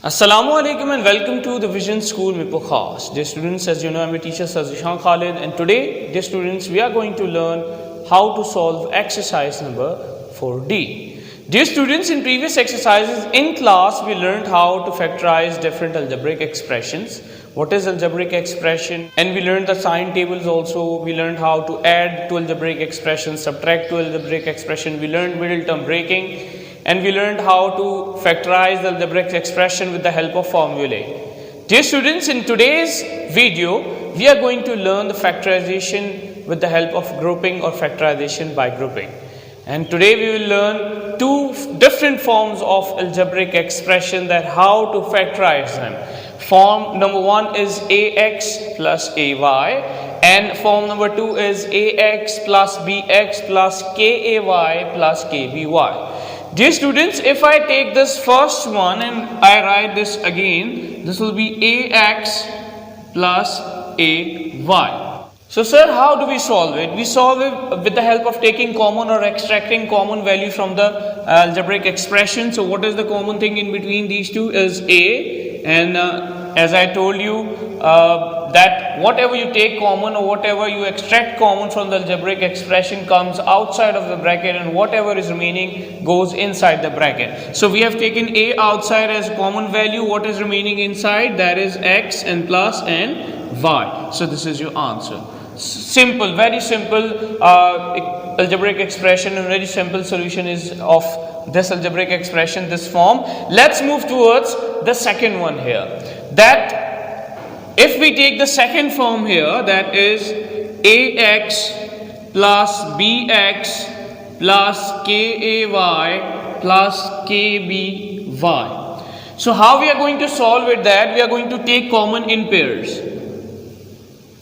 Assalamu alaikum and welcome to the Vision School Mipo Khas. Dear students, as you know, I'm a teacher Sir Zishan Khalid, and today, dear students, we are going to learn how to solve exercise number 4D. Dear students, in previous exercises in class, we learned how to factorize different algebraic expressions. What is algebraic expression? And we learned the sign tables also. We learned how to add to algebraic expression, subtract to algebraic expression. We learned middle term breaking. And we learned how to factorize the algebraic expression with the help of formulae. Dear students, in today's video, we are going to learn the factorization with the help of grouping or factorization by grouping. And today we will learn two different forms of algebraic expression, that how to factorize them. Form number one is ax plus ay, and form number two is ax plus bx plus kay plus kby. Dear students, if I take this first one and I write this again, this will be ax plus ay. So sir, how do we solve it? We solve it with the help of taking common or extracting common value from the algebraic expression. So what is the common thing in between these two is a, and as I told you that whatever you take common or whatever you extract common from the algebraic expression comes outside of the bracket, and whatever is remaining goes inside the bracket. So we have taken a outside as common value. What is remaining inside? That is x and plus and y. So this is your answer. Simple, very simple algebraic expression, and very simple solution is of this algebraic expression, this form. Let's move towards the second one here. That if we take the second form here, that is ax plus bx plus kay plus kby. So how we are going to solve it? That we are going to take common in pairs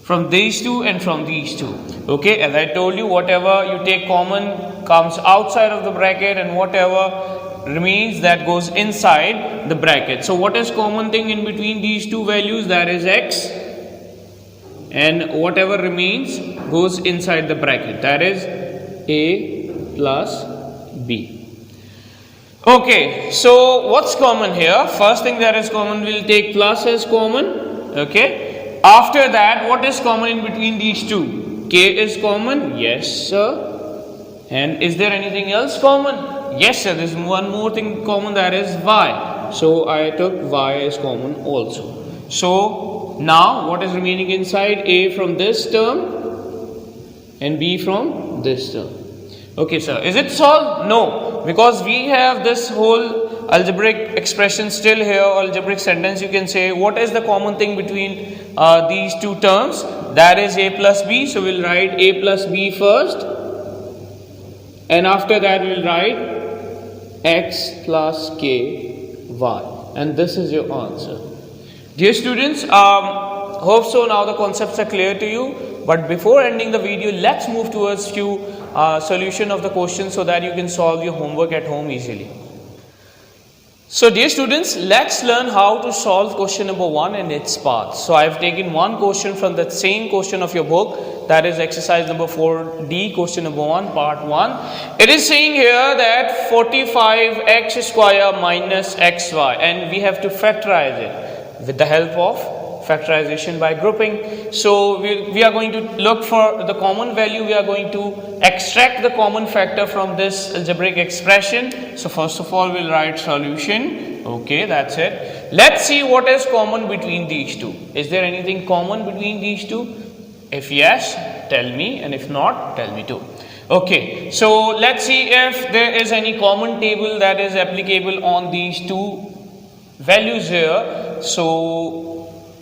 from these two and from these two. Okay, as I told you, whatever you take common comes outside of the bracket, and whatever remains that goes inside the bracket. So what is common thing in between these two values? That is x, and whatever remains goes inside the bracket, that is a plus b. Okay, so what's common here? First thing that is common, we'll take plus as common. Okay, after that, what is common in between these two? K is common, yes sir. And is there anything else common? Yes sir, there's one more thing common, that is y. So I took y as common also. So now what is remaining inside? A from this term and b from this term. Okay sir, is it solved? No, because we have this whole algebraic expression still here, or algebraic sentence you can say. What is the common thing between these two terms? That is a plus b. So we'll write a plus b first, and after that we'll write x plus k y, and this is your answer. Dear students, hope so now the concepts are clear to you. But before ending the video, let's move towards few solution of the question so that you can solve your homework at home easily. So dear students, let's learn how to solve question number 1 and its parts. So I have taken one question from that same question of your book, that is exercise number 4D, question number 1, part 1. It is saying here that 45x square minus xy, and we have to factorize it with the help of factorization by grouping. So we are going to look for the common value. We are going to extract the common factor from this algebraic expression. So first of all, we'll write solution. Okay, that's it. Let's see what is common between these two. Is there anything common between these two? If yes, tell me, and if not, tell me too. Okay, so let's see if there is any common table that is applicable on these two values here. So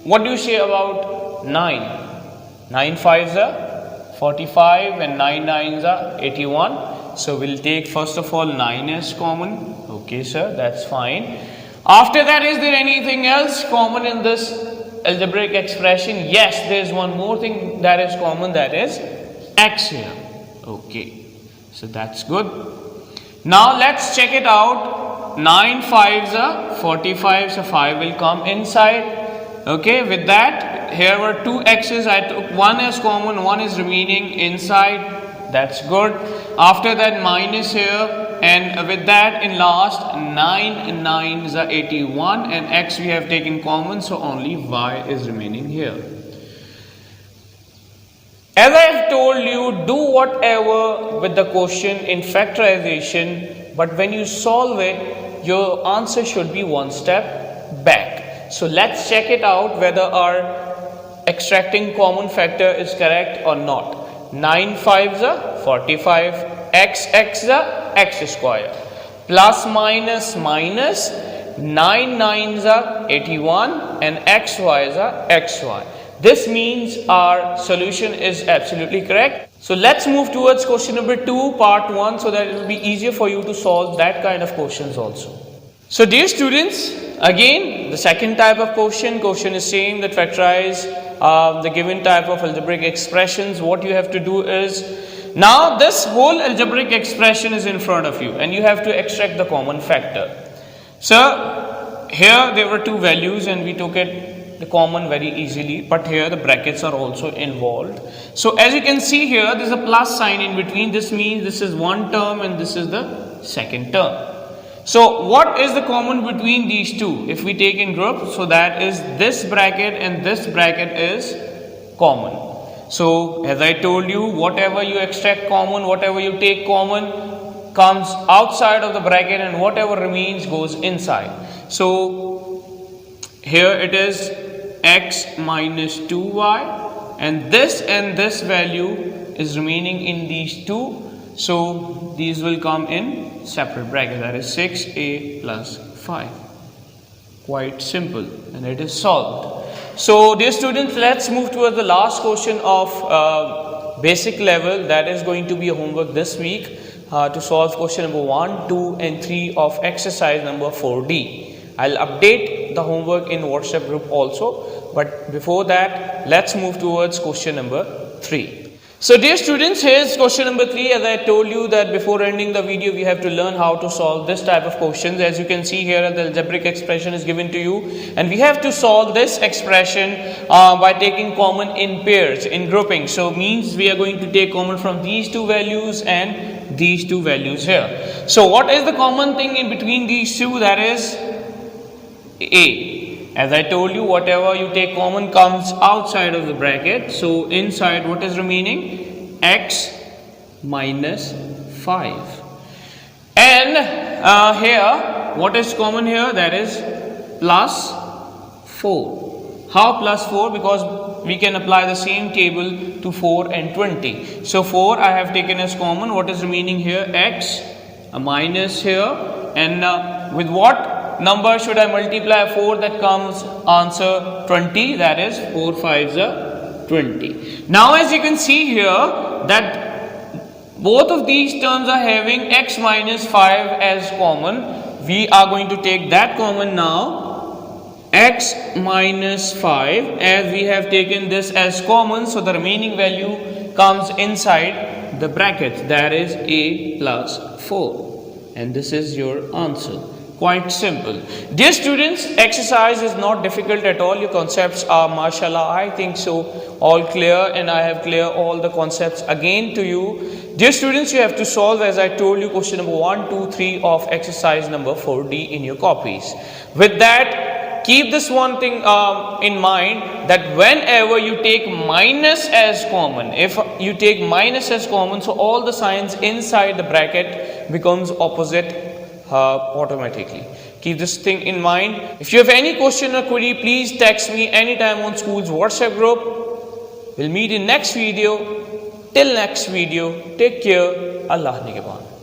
what do you say about 9? 9 5s are 45 and 9 9s are 81. So we'll take first of all 9 as common. Okay sir, that's fine. After that, is there anything else common in this algebraic expression? Yes, there is one more thing that is common, that is x here. Okay, so that's good. Now let's check it out. 9 5s are 45, so 5 will come inside. Okay, with that, here were two x's. I took one as common, one is remaining inside. That's good. After that, minus here, and with that in last 9 9s are 81 and x we have taken common, so only y is remaining here. As I have told you, do whatever with the question in factorization, but when you solve it, your answer should be one step back. So let's check it out whether our extracting common factor is correct or not. 9 5s are 45, x is x square, plus minus minus, 9 9s are 81 and xy is xy. This means our solution is absolutely correct. So let's move towards question number 2, part 1, so that it will be easier for you to solve that kind of questions also. So dear students, again the second type of question is same, that factorize the given type of algebraic expressions. What you have to do is, now this whole algebraic expression is in front of you and you have to extract the common factor. So here there were two values and we took it the common very easily, but here the brackets are also involved. So as you can see here, there is a plus sign in between. This means this is one term and this is the second term. So what is the common between these two? If we take in group, so that is this bracket and this bracket is common. So as I told you, whatever you extract common, whatever you take common comes outside of the bracket and whatever remains goes inside. So here it is x minus 2y and this value is remaining in these two. So these will come in separate bracket, that is 6a plus 5. Quite simple, and it is solved. So dear students, let's move towards the last question of basic level. That is going to be a homework this week to solve question number 1, 2 and 3 of exercise number 4D. I'll update the homework in WhatsApp group also, but before that let's move towards question number 3. So dear students, here's question number 3. As I told you that before ending the video we have to learn how to solve this type of questions. As you can see here, the algebraic expression is given to you and we have to solve this expression by taking common in pairs, in grouping. So means we are going to take common from these two values and these two values here. So what is the common thing in between these two? That is a. As I told you, whatever you take common comes outside of the bracket. So inside what is remaining? X minus 5. And here, what is common here? That is plus 4. How plus 4? Because we can apply the same table to 4 and 20. So 4 I have taken as common. What is remaining here? X, a minus here. And with what number should I multiply 4? That comes answer 20. That is 4 5s are 20. Now as you can see here that both of these terms are having x minus 5 as common. We are going to take that common now. X minus 5, as we have taken this as common, so the remaining value comes inside the bracket. That is a plus 4. And this is your answer. Quite simple. Dear students, exercise is not difficult at all. Your concepts are, mashallah, I think so, all clear, and I have cleared all the concepts again to you. Dear students, you have to solve, as I told you, question number 1, 2, 3 of exercise number 4D in your copies. With that, keep this one thing in mind, that whenever you take minus as common, if you take minus as common, so all the signs inside the bracket becomes opposite automatically. Keep this thing in mind. If you have any question or query, please text me anytime on school's WhatsApp group. We'll meet in next video. Till next video, take care. Allah Nigeban.